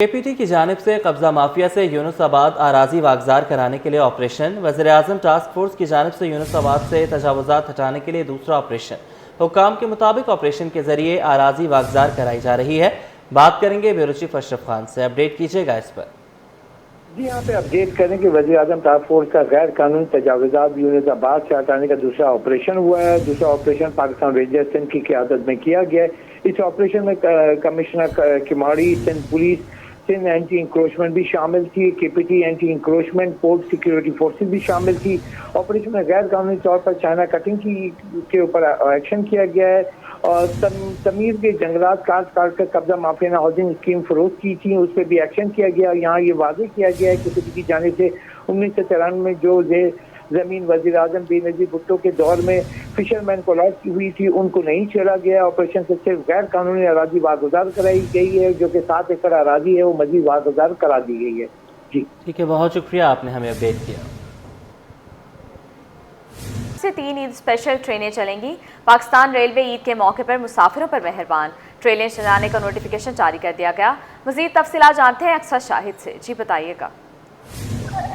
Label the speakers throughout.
Speaker 1: KPT की जानिब से कब्जा माफिया से यूनुसाबाद अराजी वागजार कराने के लिए ऑपरेशन। वज़ीर-ए-आज़म टास्क फोर्स की जानिब से यूनुसाबाद से तजावुज़ात हटाने के लिए दूसरा ऑपरेशन। हुक्काम के मुताबिक ऑपरेशन के जरिए अराजी वागजार कराई जा रही है। बात करेंगे ब्यूरो चीफ अशरफ खान से, अपडेट कीजिएगा इस पर।
Speaker 2: जी यहाँ पे अपडेट करें कि वज़ीर-ए-आज़म टास्क फोर्स का गैर कानूनी तजावुज़ात यूनुसाबाद से हटाने का दूसरा ऑपरेशन हुआ है। दूसरा ऑपरेशन पाकिस्तान रेंजर्स सिंध की क़यादत में किया गया है। इस ऑपरेशन में commissioner Keamari, Sindh police, Sindh anti encroachment भी शामिल थी, KPT anti encroachment, port security forces भी शामिल थी। ऑपरेशन में गैर कानूनी तौर पर चाइना कटिंग के ऊपर एक्शन किया गया है और तमीर के जंगलात काट कर कब्जा माफिया ने हाउसिंग स्कीम फरोख की थी, उस पर भी एक्शन किया गया। यहाँ ये वादे किया गया है कि केपीटी की जानिब से 1993 में जो जमीन वज़ीर-ए-आज़म बेनज़ीर भुट्टो के दौर में फिशरमैन को अलॉट की हुई थी, उनको नहीं छोड़ा गया। ऑपरेशन से सिर्फ गैर कानूनी अराजी वागुजार कराई गई है, जो कि 7 एकड़ अराजी है वो मजीद वागुजार करा दी गई है। जी
Speaker 1: ठीक है, बहुत शुक्रिया, आपने हमें अपडेट किया।
Speaker 3: से 3 ईद स्पेशल ट्रेनें चलेंगी। पाकिस्तान रेलवे ईद के मौके पर मुसाफिरों पर मेहरबान, ट्रेनें चलाने का नोटिफिकेशन जारी कर दिया गया। मजीद तफसीलात जानते हैं अक्सर शाहिद से। जी बताइएगा।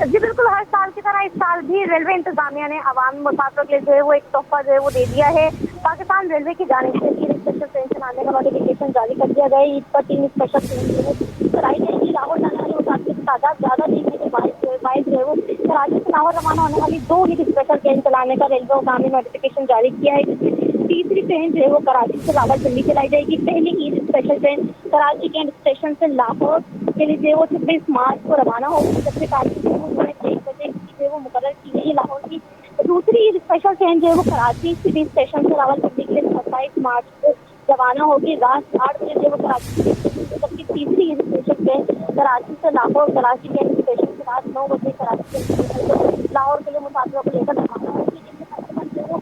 Speaker 4: जी बिल्कुल, हर साल की तरह इस साल भी रेलवे इंतजामिया ने आवाम मुसाफिरों के लिए जो है वो एक तोहफा जो है वो दे दिया है। पाकिस्तान रेलवे की जानिब से ईद स्पेशल ट्रेन चलाने का नोटिफिकेशन जारी कर दिया गया है। ईद पर 3 स्पेशल ट्रेन कराई जाएगी। लाहौर जाने वाले मुसाफिर की तादाद ज़्यादा देखने के बायस जो है वो कराची से लाहौर रवाना होने वाली 2 ईद स्पेशल ट्रेन चलाने का रेलवे हुकाम ने नोटिफिकेशन जारी किया है, जिसमें तीसरी ट्रेन जो है वो कराची से रावलपिंडी चलाई जाएगी। पहली Eid special train Karachi Cantt station से लाहौर के लिए जो है वो 26 मार्च को रवाना होगी, जबकि कराची से 1 बजे जो है वो मुकर्रर की गई है लाहौर की। दूसरी ईद स्पेशल ट्रेन जो है वो कराची सिटी स्टेशन से रावलपिंडी के लिए 27 मार्च को रवाना होगी, रात 8 बजे जो है वो कराची, जबकि तीसरी ईद स्पेशल ट्रेन कराची से लाहौर, कराची कैंट स्टेशन से रात 9 बजे कराची कैंट स्टेशन से लाहौर के लिए मुसाफिरों को लेकर रवाना होगी, जिनमें तकरीबन जो है वो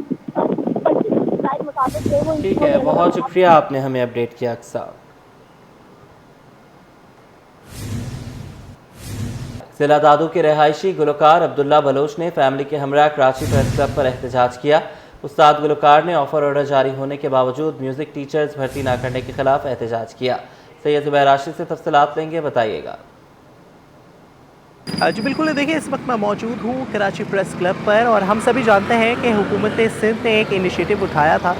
Speaker 4: 25 मुसाफिर जो है वो।
Speaker 1: ठीक है, बहुत शुक्रिया, आपने हमें अपडेट किया अक्सर। जिला दादू के रहायशी गुलकार अब्दुल्ला बलोच ने फैमिली के हमरा कराची प्रेस क्लब पर एहतजाज किया। उस्ताद गुलकार ने ऑफर ऑर्डर जारी होने के बावजूद म्यूजिक टीचर्स भर्ती न करने के खिलाफ एहतजाज किया। सैयद ज़ुबैर राशिद से तफसीलात लेंगे, बताइएगा।
Speaker 5: जी बिल्कुल, देखिए इस वक्त मैं मौजूद हूँ कराची प्रेस क्लब पर और हम सभी जानते हैं कि हुकूमत सिंध ने एक इनिशिएटिव उठाया था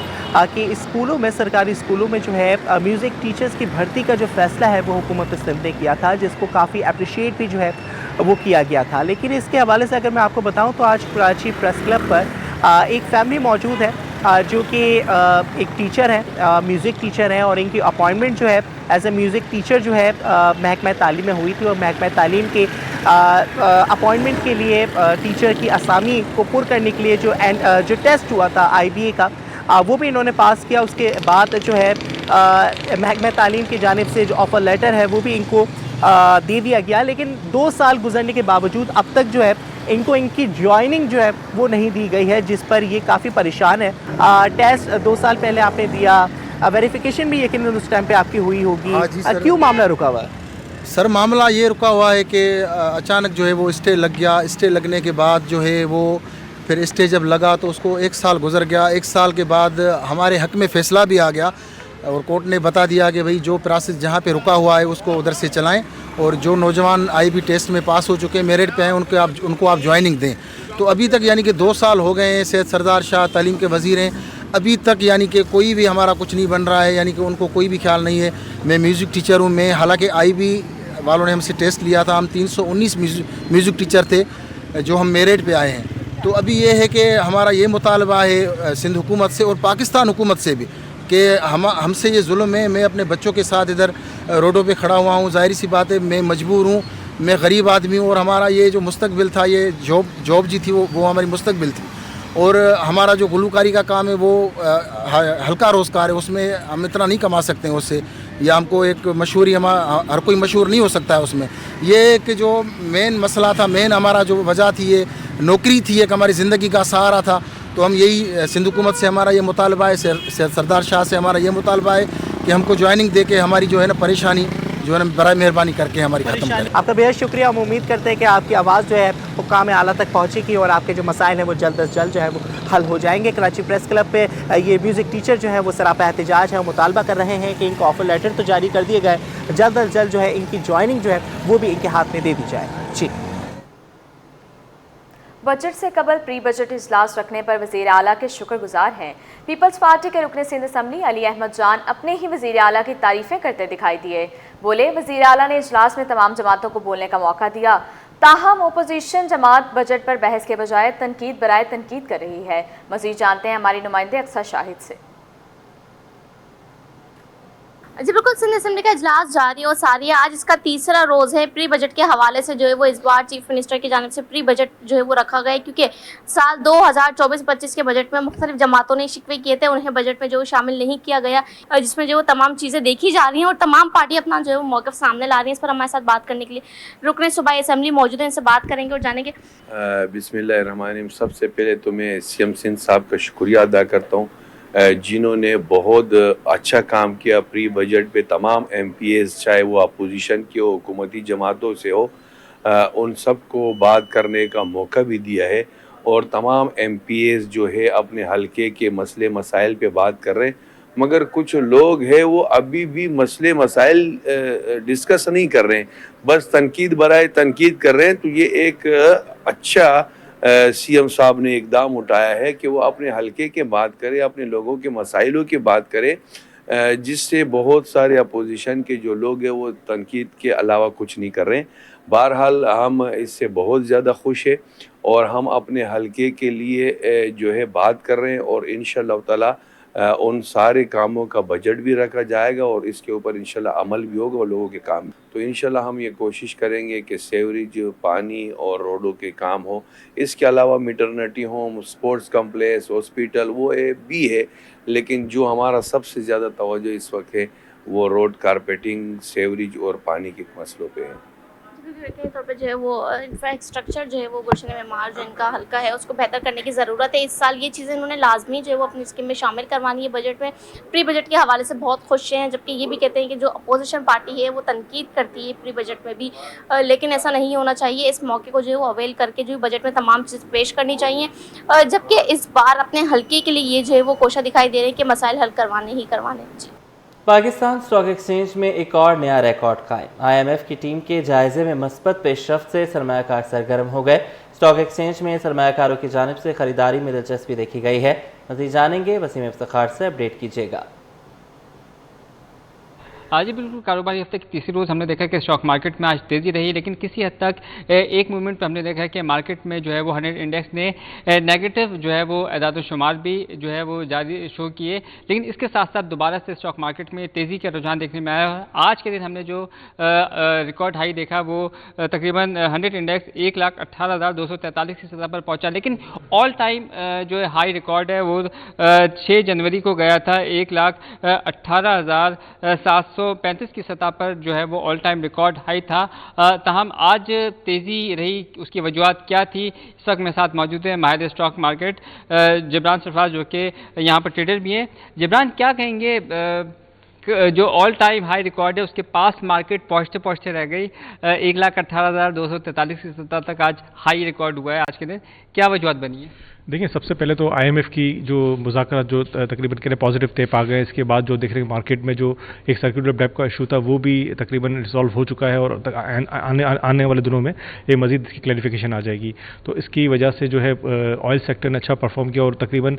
Speaker 5: कि स्कूलों में, सरकारी स्कूलों में जो है म्यूज़िक टीचर्स की भर्ती का जो फैसला है वो हुकूमत सिंध ने किया था, जिसको काफ़ी अप्रिशिएट भी जो है वो किया गया था। लेकिन इसके हवाले से अगर मैं आपको बताऊँ तो आज कराची प्रेस क्लब पर एक फैमिली मौजूद है जो कि एक टीचर है, म्यूज़िक टीचर हैं, और इनकी अपॉइंटमेंट जो है एज ए म्यूज़िक टीचर जो है महकमा तालीम में हुई थी, और महकमा तालीम के अपॉइंटमेंट के लिए टीचर की असामी को पुर करने के लिए जो टेस्ट हुआ था IBA का, वो भी इन्होंने पास किया। उसके बाद जो है महकमा तालीम की जानिब से जो ऑफ़र लेटर है वो भी इनको दे दिया गया। लेकिन 2 साल गुजरने के बावजूद अब तक जो है इनको इनकी ज्वाइनिंग जो है वो नहीं दी गई है, जिस पर ये काफ़ी परेशान है। टेस्ट 2 साल पहले आपने दिया, वेरिफिकेशन भी यकीन उस टाइम पे आपकी हुई होगी। क्यों मामला रुका हुआ है?
Speaker 6: सर, मामला ये रुका हुआ है कि अचानक जो है वो स्टे लग गया। स्टे लगने के बाद जो है वो फिर स्टे जब लगा तो उसको 1 साल गुजर गया। 1 साल के बाद हमारे हक़ में फ़ैसला भी आ गया और कोर्ट ने बता दिया कि भाई जो प्रोसेस जहाँ पे रुका हुआ है उसको उधर से चलाएं, और जो नौजवान IB टेस्ट में पास हो चुके हैं, मेरिट पे हैं, उनको आप ज्वाइनिंग दें। तो अभी तक यानी कि 2 साल हो गए हैं। सैयद सरदार शाह तालीम के वज़ीर हैं, अभी तक यानी कि कोई भी हमारा कुछ नहीं बन रहा है, यानी कि उनको कोई भी ख्याल नहीं है। मैं म्यूज़िक टीचर हूँ, मैं हालांकि IB वालों ने हमसे टेस्ट लिया था, हम 319 म्यूज़िक टीचर थे जो हम मेरिट पे आए हैं। तो अभी ये है कि हमारा ये मुतालबा है सिंध हुकूमत से और पाकिस्तान हुकूमत से भी कि हमसे ये जुल्म है। मैं अपने बच्चों के साथ इधर रोडों पे खड़ा हुआ हूँ, ज़ाहिर सी बात है मैं मजबूर हूँ, मैं गरीब आदमी हूँ, और हमारा ये जो मुस्तकबिल था, ये जॉब जी थी, वो हमारी मुस्तकबिल थी, और हमारा जो गुलकारी का काम है वो हल्का रोज़गार है, उसमें हम इतना नहीं कमा सकते हैं उससे, या हमको एक मशहूरी, हर कोई मशहूर नहीं हो सकता है उसमें। ये कि जो मेन मसला था, मेन हमारा जो वजह थी, ये नौकरी थी, एक हमारी ज़िंदगी का सहारा था। तो हम यही सिंध हुकूमत से हमारा ये मुतालबा है, सरदार शाह से हमारा ये मुतालबा है कि हमको ज्वाइनिंग दे के हमारी जो है ना परेशानी जो है बड़ा मेहरबानी करके हमारी ख़त्म करें।
Speaker 5: आपका बेहद शुक्रिया। हम उम्मीद करते हैं कि आपकी आवाज़ जो है हुक्काम आला तक पहुँचेगी और आपके जो मसाइल हैं वो जल्द अज जल्द जो है वो हल हो जाएंगे। कराची प्रेस क्लब पे ये म्यूज़िक टीचर जो है वो सरापा एहतजाज है, मुतालबा कर रहे हैं कि इनको ऑफर लेटर तो जारी कर दिए गए, जल्द अज जल्द जो है इनकी ज्वाइनिंग जो है वो भी इनके हाथ में दे दी जाए। जी।
Speaker 3: बजट से कबल प्री बजट इजलास रखने पर वज़ीर आला के शुक्रगुजार हैं। पीपल्स पार्टी के रुकने सिंध असम्बली अली अहमद जान अपने ही वज़ीर आला की तारीफ़ें करते दिखाई दिए। बोले, वज़ीर आला ने इजलास में तमाम जमातों को बोलने का मौका दिया, ताहम ओपोजिशन जमात बजट पर बहस के बजाय तनकीद बराए तनकीद कर रही है। मज़ीद जानते हैं हमारी नुमाइंदे अक्सर शाहिद से।
Speaker 4: जी बिल्कुल, सिंध असेंबली का इजलास जारी और सारी है। आज इसका तीसरा रोज़ है। प्री बजट के हवाले से जो है वो इस बार चीफ मिनिस्टर की जानिब से प्री बजट जो है वो रखा गया है, क्योंकि साल 2024-25 के बजट में मुख्तलिफ जमातों ने शिकवे किए थे, उन्हें बजट में जो शामिल नहीं किया गया, जिसमें जो तमाम चीज़ें देखी जा रही हैं और तमाम पार्टी अपना जो है वो मौक़िफ़ सामने ला रही हैं। इस पर हमारे साथ बात करने के लिए रुकने सूबाई असेंबली मौजूद हैं, इनसे बात करेंगे और जानेंगे।
Speaker 7: बिस्मिल्लाहिर्रहमानिर्रहीम। सबसे पहले तो मैं सीएम सिंध साहब का शुक्रिया अदा करता हूँ, जिन्होंने बहुत अच्छा काम किया प्री बजट पे। तमाम MPs, चाहे वो अपोजिशन के हो, हुकूमती जमातों से हो, उन सब को बात करने का मौका भी दिया है और तमाम MPs जो है अपने हलके के मसले मसाइल पे बात कर रहे हैं। मगर कुछ लोग हैं वो अभी भी मसले मसाइल डिस्कस नहीं कर रहे हैं, बस तनकीद बराए तनकीद कर रहे हैं। तो ये एक अच्छा सीएम साहब ने इकदाम उठाया है कि वो अपने हलके के बात करें, अपने लोगों के मसाइलों की बात करें, जिससे बहुत सारे अपोजिशन के जो लोग हैं वो तनकीद के अलावा कुछ नहीं कर रहे हैं। बहरहाल हम इससे बहुत ज़्यादा खुश हैं और हम अपने हलके के लिए जो है बात कर रहे हैं और इंशाअल्लाह ताला उन सारे कामों का बजट भी रखा जाएगा और इसके ऊपर इंशाल्लाह अमल भी होगा और लोगों के काम। तो इंशाल्लाह हम ये कोशिश करेंगे कि सेवरेज, पानी और रोडों के काम हो। इसके अलावा maternity home, sports complex, hospital वो भी है, लेकिन जो हमारा सबसे ज़्यादा तवज्जो इस वक्त है वो रोड कारपेटिंग, सेवरेज और पानी के मसलों पे है।
Speaker 4: के तौर पे जो है वो इंफ्रास्ट्रक्चर जो है वो गुलशन मेमार जो इनका हल्का है उसको बेहतर करने की ज़रूरत है। इस साल ये चीज़ें इन्होंने लाजमी जो है वो अपनी स्कीम में शामिल करवानी है बजट में। प्री बजट के हवाले से बहुत खुश हैं, जबकि ये भी कहते हैं कि जो अपोजिशन पार्टी है वो तनकीद करती है प्री बजट में भी, लेकिन ऐसा नहीं होना चाहिए। इस मौके को जो है वो अवेल करके जो बजट में तमाम चीज़ पेश करनी चाहिए, जबकि इस बार अपने हल्के के लिए ये जो है वो कोशिश दिखाई दे रहे हैं कि मसाइल हल करवाने ही करवाने। जी।
Speaker 1: पाकिस्तान स्टॉक एक्सचेंज में एक और नया रिकॉर्ड कायम। IMF की टीम के जायजे में मस्बत पेशरफ्त से सरमायाकार सरगर्म हो गए। स्टॉक एक्सचेंज में सरमायाकारों की जानिब से खरीदारी में दिलचस्पी देखी गई है। मज़ीद जानेंगे, वसीम इफ्तिखार से अपडेट कीजिएगा।
Speaker 8: आज ही बिल्कुल कारोबारी हफ्ते की तीसरी रोज़ हमने देखा कि स्टॉक मार्केट में आज तेज़ी रही, लेकिन किसी हद तक एक मूवमेंट पर हमने देखा कि मार्केट में जो है वो 100 इंडेक्स ने नेगेटिव जो है वो एदाद शुमार भी जो है वो जारी शो किए, लेकिन इसके साथ साथ दोबारा से स्टॉक मार्केट में तेज़ी का रुझान देखने में आया। आज के दिन हमने जो रिकॉर्ड हाई देखा वो तकरीबन 100 इंडेक्स 1,18,243 की सतह पर पहुँचा, लेकिन ऑल टाइम जो है हाई रिकॉर्ड है वो 6 जनवरी को गया था 1,18,735 की सतह पर जो है वो ऑल टाइम रिकॉर्ड हाई था। ताहम आज तेज़ी रही, उसकी वजूहत क्या थी? इस वक्त मेरे साथ मौजूद है माहिर स्टॉक मार्केट जिब्रान सरफराज, जो कि यहाँ पर ट्रेडर भी हैं। जिब्रान, क्या कहेंगे, जो ऑल टाइम हाई रिकॉर्ड है उसके पास मार्केट पहुँचते पहुँचते रह गई, 1,18,243 की सतह तक आज हाई रिकॉर्ड हुआ है आज के दिन, क्या वजूहत बनी है?
Speaker 9: देखिए, सबसे पहले तो IMF की जो मुज़ाकरात जो तकरीबन के पॉजिटिव टेप आ गए, इसके बाद जो देख रहे हैं मार्केट में जो एक सर्कुलर डेप्थ का इशू था वो भी तकरीबन रिजॉल्व हो चुका है और आने वाले दिनों में ये मज़ीद की क्लैरिफिकेशन आ जाएगी। तो इसकी वजह से जो है ऑयल सेक्टर ने अच्छा परफॉर्म किया और तकरीबन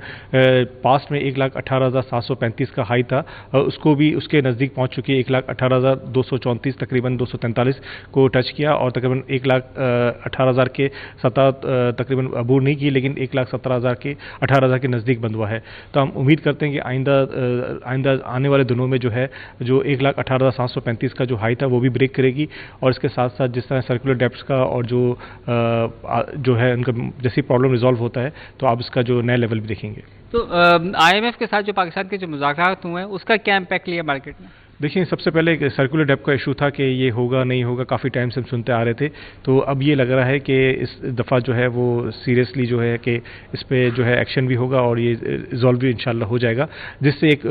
Speaker 9: पास में 1,18,735 का हाई था, उसको भी उसके नज़दीक पहुँच चुकी है। 1,18,234 तकरीबन 243 को टच किया और तकरीबन 1,18,000 के सतह तकरीबन अबूर नहीं की, लेकिन 1,17,000 के 18,000 के नज़दीक बंद हुआ है। तो हम उम्मीद करते हैं कि आइंदा आने वाले दिनों में जो है जो 1,18,735 का जो हाई था वो भी ब्रेक करेगी और इसके साथ साथ जिस तरह सर्कुलर डेप्थ्स का और जो है उनका जैसी प्रॉब्लम रिजॉल्व होता है तो आप इसका जो नया लेवल भी देखेंगे।
Speaker 8: तो IMF के साथ जो पाकिस्तान के जो मुज़ाकरात हुए हैं उसका क्या इम्पैक्ट लिया मार्केट में?
Speaker 9: देखिए, सबसे पहले एक सर्कुलर डेप्थ का इशू था कि ये होगा नहीं होगा, काफ़ी टाइम से हम सुनते आ रहे थे। तो अब ये लग रहा है कि इस दफ़ा जो है वो सीरियसली जो है कि इस पर जो है एक्शन भी होगा और ये रिजॉल्व भी इंशाल्लाह हो जाएगा, जिससे एक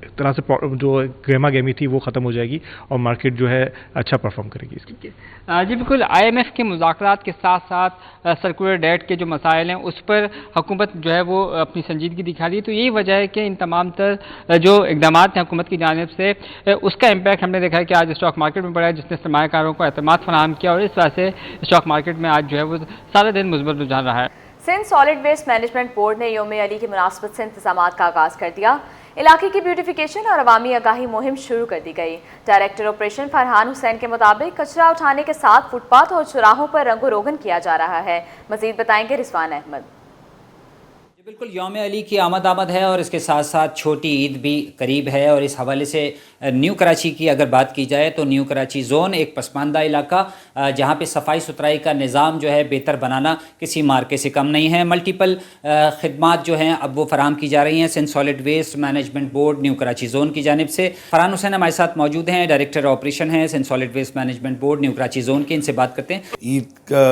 Speaker 9: तरह से जो गहमा गहमी थी वो ख़त्म हो जाएगी और मार्केट जो है अच्छा परफॉर्म करेगी इसकी।
Speaker 8: जी बिल्कुल, IMF के मुज़ाकरात के साथ साथ सर्कुलर डेट के जो मसाइल हैं उस पर हुकूमत जो है वो अपनी संजीदगी दिखा रही है। तो यही वजह है कि इन तमाम तर जो इक़दाम हैं हुकूमत की जानिब से, उसका इम्पैक्ट हमने देखा है कि आज स्टॉक मार्केट में पड़ा है, जिसने सरमायाकारों को एतमाद फराहम किया और इस वजह से स्टॉक मार्केट में आज जो है वो सारा दिन मुस्बत रुझान रहा है।
Speaker 3: Sindh solid waste management board ने यौम अली की मुनासबत से इंतजामात का आगाज़ कर दिया। इलाके की ब्यूटिफिकेशन और अवामी आगाही मुहिम शुरू कर दी गई। डायरेक्टर ऑपरेशन फरहान हुसैन के मुताबिक कचरा उठाने के साथ फुटपाथ और चौराहों पर रंगो रोगन किया जा रहा है। मजीद बताएंगे रिजवान अहमद।
Speaker 10: बिल्कुल, यौम अली की आमद है और इसके साथ साथ छोटी ईद भी करीब है और इस हवाले से न्यू कराची की अगर बात की जाए तो न्यू कराची ज़ोन एक पसमानदा इलाका जहाँ पे सफाई सुथराई का निज़ाम जो है बेहतर बनाना किसी मार्के से कम नहीं है। मल्टीपल खिदमात जो हैं अब वो फराहम की जा रही हैं Sindh solid waste management board new Karachi zone की जानिब से। फरहान हुसैन हमारे साथ मौजूद हैं, डायरेक्टर ऑपरेशन हैं Sindh solid waste management board new Karachi zone के। इनसे बात करते हैं।
Speaker 11: ईद का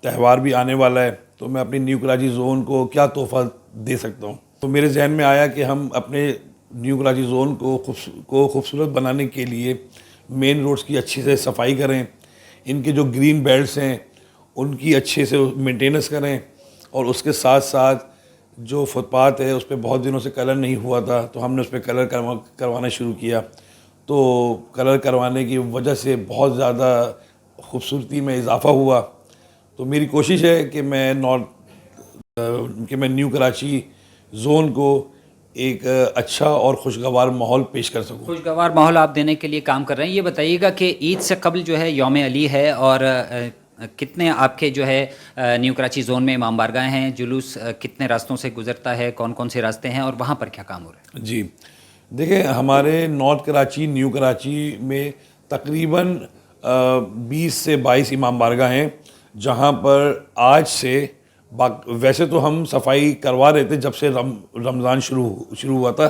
Speaker 11: त्यौहार भी आने वाला है तो मैं अपनी न्यू कराची ज़ोन को क्या तोहफ़ा दे सकता हूँ। तो मेरे जहन में आया कि हम अपने न्यू कराची ज़ोन को खूबसूरत बनाने के लिए मेन रोड्स की अच्छी से सफाई करें, इनके जो ग्रीन बेल्ट्स हैं उनकी अच्छे से मेंटेनेंस करें और उसके साथ साथ जो फुटपाथ है उस पर बहुत दिनों से कलर नहीं हुआ था तो हमने उस पर कलर करवाना शुरू किया। तो कलर करवाने की वजह से बहुत ज़्यादा खूबसूरती में इजाफ़ा हुआ। तो मेरी कोशिश है कि मैं न्यू कराची ज़ोन को एक अच्छा और खुशगवार माहौल पेश कर सकूं।
Speaker 10: खुशगवार माहौल आप देने के लिए काम कर रहे हैं। ये बताइएगा कि ईद से कबल जो है यौम अली है और कितने आपके जो है न्यू कराची ज़ोन में इमाम बारगाह हैं, जुलूस कितने रास्तों से गुजरता है, कौन कौन से रास्ते हैं और वहाँ पर क्या काम हो रहा है? जी
Speaker 11: देखिए, हमारे नॉर्थ कराची न्यू कराची में तकरीबन 20 से 22 इमाम बारगाह हैं जहाँ पर आज से वैसे तो हम सफाई करवा रहे थे जब से रमज़ान शुरू हुआ था।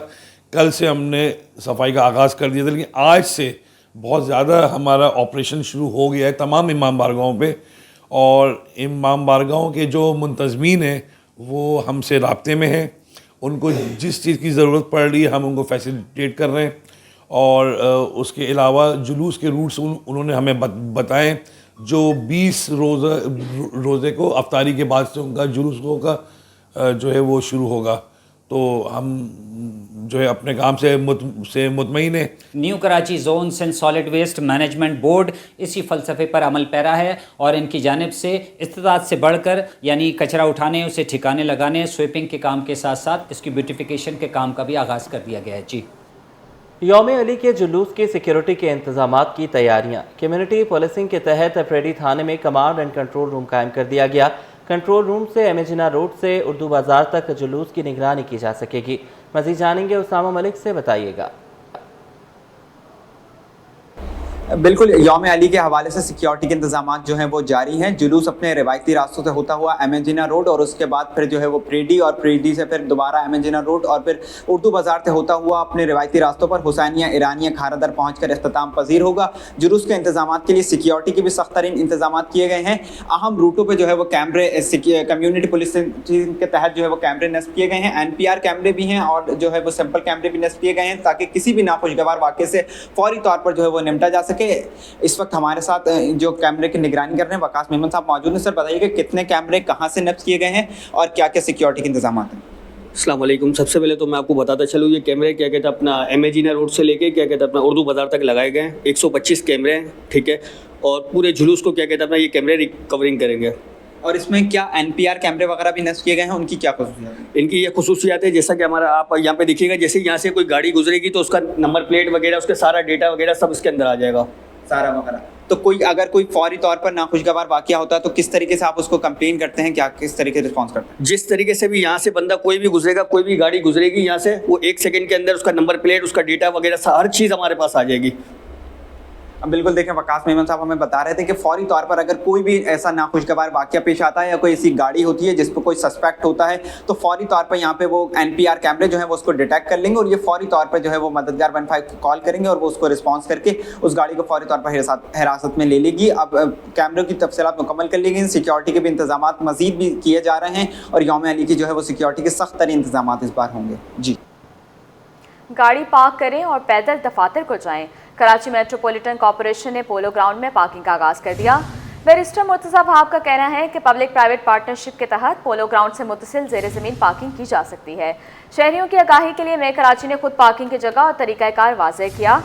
Speaker 11: कल से हमने सफाई का आगाज़ कर दिया था, लेकिन आज से बहुत ज़्यादा हमारा ऑपरेशन शुरू हो गया है तमाम इमाम बारगाहों पे और इमाम बारगाहों के जो मुंतज़मीन हैं वो हमसे राब्ते में हैं। उनको जिस चीज़ की ज़रूरत पड़ रही है हम उनको फैसिलिटेट कर रहे हैं और उसके अलावा जुलूस के रूट्स उन्होंने हमें बताएं। जो 20 रोज़े को अफ्तारी के बाद से उनका जुलूसों का जो है वो शुरू होगा। तो हम जो है अपने काम से मुतमईन है।
Speaker 10: New Karachi zone Sindh solid waste management board इसी फ़लसफ़े पर अमल पैरा है और इनकी जानिब से इस्तिताअत से बढ़कर यानी कचरा उठाने, उसे ठिकाने लगाने, स्वीपिंग के काम के साथ साथ इसकी ब्यूटिफिकेशन के काम का भी आगाज़ कर दिया गया है। जी,
Speaker 1: यौम अली के जुलूस की सिक्योरिटी के इंतजामात की तैयारियां। कम्युनिटी पुलिसिंग के तहत अफरेडी थाने में कमांड एंड कंट्रोल रूम कायम कर दिया गया। कंट्रोल रूम से एमेजिना रोड से उर्दू बाजार तक जुलूस की निगरानी की जा सकेगी। मज़ीद जानेंगे उसामा मलिक से, बताइएगा।
Speaker 12: बिल्कुल, यौम अली के हवाले से सिक्योरिटी के इंतजाम जो हैं वो जारी हैं। जुलूस अपने रिवायती रास्तों से होता हुआ एमेजिना रोड और उसके बाद फिर जो है वो प्रेडी और प्रेडी से फिर दोबारा एमेजिना रोड और फिर उर्दू बाजार से होता हुआ अपने रिवायती रास्तों पर हुसैनिया, ईरानिया, खारादर पहुँचकर इख्तिताम पजीर होगा। जुलूस के इंतजाम के लिए सिक्योरिटी के भी सख्त तरीन इंतजाम किए गए हैं। अहम रूटों पर जो है वो कैमरे कम्यूनिटी पुलिसिंग के तहत जो है वो कैमरे नस्ब किए गए हैं। NPR कैमरे भी हैं और जो है वो सिंपल कैमरे भी नस्ब किए गए हैं ताकि किसी भी नाखुशगवार वाक़े से फौरी तौर पर जो है वो निपटा जा सके। इस वक्त हमारे साथ जो कैमरे की निगरानी कर रहे हैं वकास मेमन साहब मौजूद हैं। सर बताइए कितने कैमरे कहां से नस्ब किए गए हैं और क्या क्या सिक्योरिटी के इंतजाम हैं?
Speaker 13: अस्सलाम वालेकुम। सबसे पहले तो मैं आपको बताता चलूँ ये कैमरे क्या कहते हैं अपना एमेजिना रोड से लेके क्या कहते हैं अपना उर्दू बाजार तक लगाए गए हैं। 125 कैमरे हैं, ठीक है, और पूरे जुलूस को क्या कहते हैं अपना ये कैमरे रिकवरिंग करेंगे।
Speaker 12: और इसमें क्या NPR कैमरे वगैरह भी नस्ब किए गए हैं, उनकी क्या खसूसियात है?
Speaker 13: इनकी ये खसूसियात है जैसा कि हमारा आप यहाँ पे देखिएगा, जैसे यहाँ से कोई गाड़ी गुजरेगी तो उसका नंबर प्लेट वगैरह, उसका सारा डेटा वगैरह सब इसके अंदर आ जाएगा,
Speaker 12: सारा वगैरह। तो अगर कोई फौरी तौर पर नाखुशगवार वाक़या होता है तो किस तरीके से आप उसको कंप्लेन करते हैं, क्या किस तरीके से रिस्पॉन्स करते हैं?
Speaker 13: जिस तरीके से भी यहाँ से बंदा कोई भी गुजरेगा, कोई भी गाड़ी गुजरेगी यहाँ से, वो 1 सेकंड के अंदर उसका नंबर प्लेट, उसका डेटा वगैरह हर चीज़ हमारे पास आ जाएगी।
Speaker 12: अब बिल्कुल देखें, वकास मेमन साहब हमें बता रहे थे कि फौरी तौर पर अगर कोई भी ऐसा नाखुशगवार वाक़या पेश आता है या कोई ऐसी गाड़ी होती है जिस पर कोई सस्पेक्ट होता है तो फौरी तौर पर यहाँ पे वो NPR कैमरे जो है वो उसको डिटेक्ट कर लेंगे और ये फौरी तौर पर जो है वो मददगार 15 को कॉल करेंगे और वो उसको रिस्पॉन्स करके उस गाड़ी को फौरी तौर पर हिरासत में ले लेगी। अब कैमरों की तफसीलात मुकम्मल कर ली गई, सिक्योरिटी के भी इंतजाम मजीद भी किए जा रहे हैं और यौम अली की जो है वो सिक्योरिटी के सख्त तरीन इंतजाम इस बार होंगे। जी,
Speaker 3: गाड़ी पार्क करें और पैदल दफातर को जाएं। कराची मेट्रोपॉलिटन कॉरपोरेशन ने पोलो ग्राउंड में पार्किंग का आगाज कर दिया। बैरिस्टर मुर्तज़ा वहाब का कहना है कि पब्लिक प्राइवेट पार्टनरशिप के तहत पोलो ग्राउंड से मुतसिल ज़ेर ज़मीन पार्किंग की जा सकती है। शहरियों की आगाही के लिए मेयर कराची ने खुद पार्किंग की जगह और तरीक़ाकार वाज़ेह किया।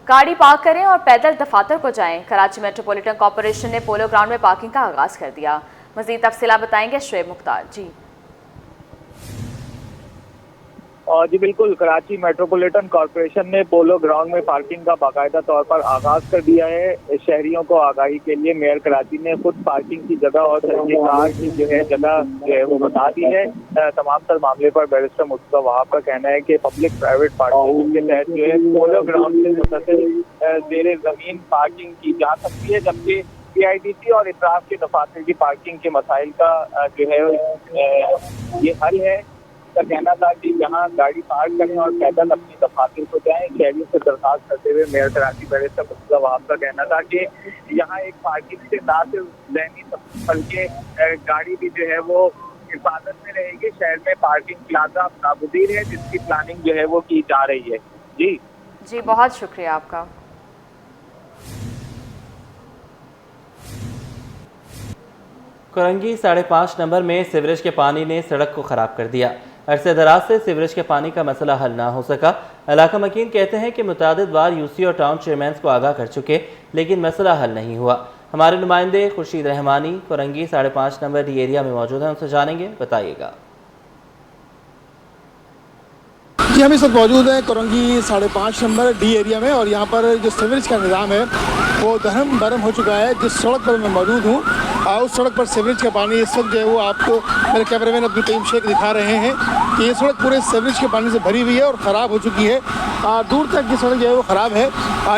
Speaker 3: गाड़ी पार्क करें और पैदल दफातर को जाएं। कराची मेट्रोपॉलिटन कॉरपोरेशन ने पोलो ग्राउंड में पार्किंग का आगाज कर दिया। मज़ीद तफसीलात बताएंगे शुएब मुख्तार।
Speaker 14: जी बिल्कुल, कराची मेट्रोपॉलिटन कॉरपोरेशन ने पोलो ग्राउंड में पार्किंग का बाकायदा तौर पर आगाज कर दिया है। शहरियों को आगाही के लिए मेयर कराची ने खुद पार्किंग की जगह और तरीक़ेकार की जगह जो है वो बता दी है। तमाम तर मामले पर बैरिस्टर मुर्तज़ा वहाब का कहना है कि पब्लिक प्राइवेट पार्टनरशिप के तहत जो है पोलो ग्राउंड से मुतसिल ज़ेर ज़मीन पार्किंग की जा सकती है, जबकि PIDC और इतराफ़ के दफातर की पार्किंग के मसाइल का जो है ये हल है। का कहना था कि यहाँ गाड़ी पार्क करें और पैदल अपनी दफातर को जाएं। शहरियों से दरखास्त करते हुए मेयर कराची बैरिस्टर मुर्तज़ा वहाब का कहना था कि यहाँ एक पार्किंग से ना सिर्फ ज़हनी बल्कि गाड़ी भी जो है वो हिफाजत में रहेगी। शहर में पार्किंग प्लाजा नागुज़ीर है, जिसकी प्लानिंग जो है वो की जा रही है। जी
Speaker 3: बहुत शुक्रिया आपका।
Speaker 1: कोरंगी 5.5 नंबर में सीवरेज के पानी ने सड़क को ख़राब कर दिया। अरसे दराज से सीवरेज के पानी का मसला हल ना हो सका। इलाका मकीन कहते हैं कि मुतादिद बार UC और टाउन चेयरमैन को आगाह कर चुके, लेकिन मसला हल नहीं हुआ। हमारे नुमाइंदे Khurshid Rahmani Korangi 5.5 number D area में मौजूद हैं, उनसे जानेंगे, बताइएगा।
Speaker 15: जी, हम इस वक्त मौजूद हैं कोरंगी 5.5 नंबर डी एरिया में और यहाँ पर जो सीवरेज का निज़ाम है वो दहम बरम हो चुका है। जिस सड़क पर मैं मौजूद हूँ उस सड़क पर सीवरेज का पानी इस वक्त जो है वो आपको मेरे कैमरामैन अब्दुल करीम शेख दिखा रहे हैं कि ये सड़क पूरे सीवरेज के पानी से भरी हुई है और ख़राब हो चुकी है। दूर तक की सड़क जो है वो ख़राब है।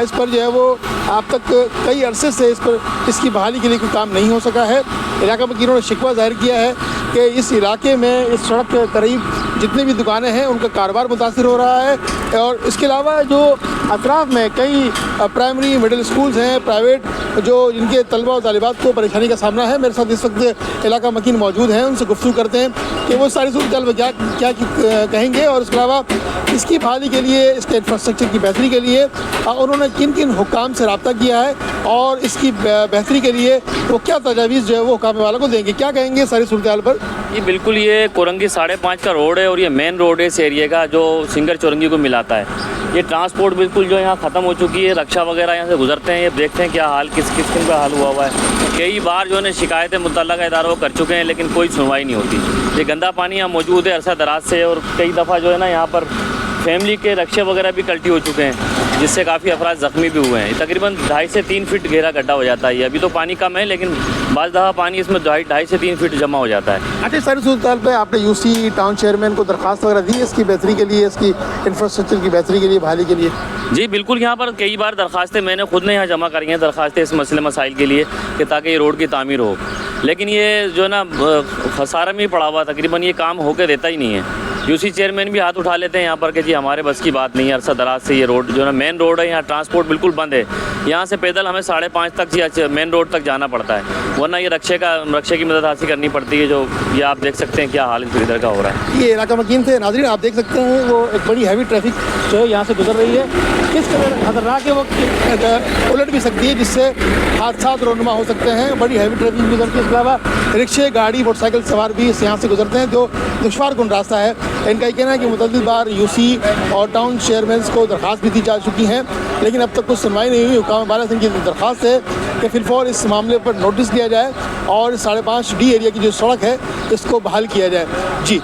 Speaker 15: इस पर जो है वो आप तक कई अरसे से इसकी बहाली के लिए कोई काम नहीं हो सका है। इलाका मकीनों ने शिकवा जाहिर किया है कि इस इलाके में इस सड़क के करीब जितनी भी दुकानें हैं उनका कारोबार मुतासिर हो रहा है और इसके अलावा जो अतराफ़ में कई प्राइमरी मिडिल स्कूल्स हैं प्राइवेट जो जिनके तलबा और तालिबात को परेशानी का सामना है। मेरे साथ इस वक्त इलाका मकीन मौजूद हैं, उनसे गुफ्तगू करते हैं कि वो सारी सूरत क्या कहेंगे और इसके अलावा इसकी बहाली के लिए, इसके इंफ्रास्ट्रक्चर की बेहतरी के लिए उन्होंने किन किन हुक्काम से रब्ता किया है और इसकी बेहतरी के लिए वो क्या तजावीज़ जो है वो हुक्काम वालों को देंगे। क्या कहेंगे सारी सूरत हाल पर?
Speaker 16: ये बिल्कुल, ये कोरंगी 5.5 का रोड है और ये मेन रोड है इस एरिया का जो सिंगर चौरंगी को मिलाता है। ये ट्रांसपोर्ट बिल्कुल जो यहाँ ख़त्म हो चुकी है। रक्षा वगैरह यहाँ से गुजरते हैं, ये देखते हैं क्या हाल किस किस्म का हाल हुआ है। कई बार जो है शिकायतें मुतल्लका इदारों को कर चुके हैं, लेकिन कोई सुनवाई नहीं होती। ये गंदा पानी यहाँ मौजूद है अरसा दराज से और कई दफ़ा जो है ना यहाँ पर फैमिली के रक्षे वगैरह भी कल्टी हो चुके हैं, जिससे काफ़ी अफराद ज़ख्मी भी हुए हैं। तकरीबन 2.5 से 3 फीट गहरा गड्ढा हो जाता है। अभी तो पानी कम है, लेकिन बाज़ दफ़ा पानी इसमें 2.5 से 3 फीट जमा हो जाता है।
Speaker 15: अच्छा, सारी सूरत पे आपने UC टाउन चेयरमैन को दरख्वास्त वगैरह दी इसकी बेहतरी के लिए, इसकी इंफ्रास्ट्रक्चर की बेहतरी के लिए, बहाली के लिए?
Speaker 16: जी बिल्कुल, यहाँ पर कई बार दरख्वास्तें मैंने खुद ने यहाँ जमा करी हैं, दरख्वास्तें इस मसले मसाइल के लिए कि ताकि ये रोड की तामीर हो, लेकिन ये जो है ना खसारा में ही पड़ा हुआ, तकरीबन ये काम होकर देता ही नहीं है। UC चेयरमैन भी हाथ उठा लेते हैं यहाँ पर कि जी हमारे बस की बात नहीं है। अरसा दराज से ये रोड जो है ना मेन रोड है, यहाँ ट्रांसपोर्ट बिल्कुल बंद है। यहाँ से पैदल हमें 5.5 तक या मेन रोड तक जाना पड़ता है, वरना ये रक्षे की मदद हासिल करनी पड़ती है। जो ये आप देख सकते हैं क्या हाल इधर का हो रहा है।
Speaker 15: ये इलाका मकीन थे नाज़रीन, आप देख सकते हैं वो एक बड़ी हैवी ट्रैफिक जो है यहाँ से गुजर रही है। किस कदर खतरनाक है, वो उलट भी सकती है, जिससे हादसा रोनुमा हो सकते हैं। बड़ी हैवी ट्रैफिक गुजरती है। इसके अलावा रिक्शे, गाड़ी, मोटरसाइकिल सवार भी यहाँ से गुजरते हैं, जो दुश्वार कुन रास्ता है। इनका ये कहना है कि मुतअद्दिद बार UC और टाउन चेयरमैन को दरख्वास्त भी दी जा चुकी हैं, लेकिन अब तक कुछ सुनवाई नहीं हुई। हुकाम बाला सिंह की दरख्वास्त है कि फिलफौर इस मामले पर नोटिस दिया जाए और 5.5 D एरिया की जो सड़क है इसको बहाल किया जाए। जी।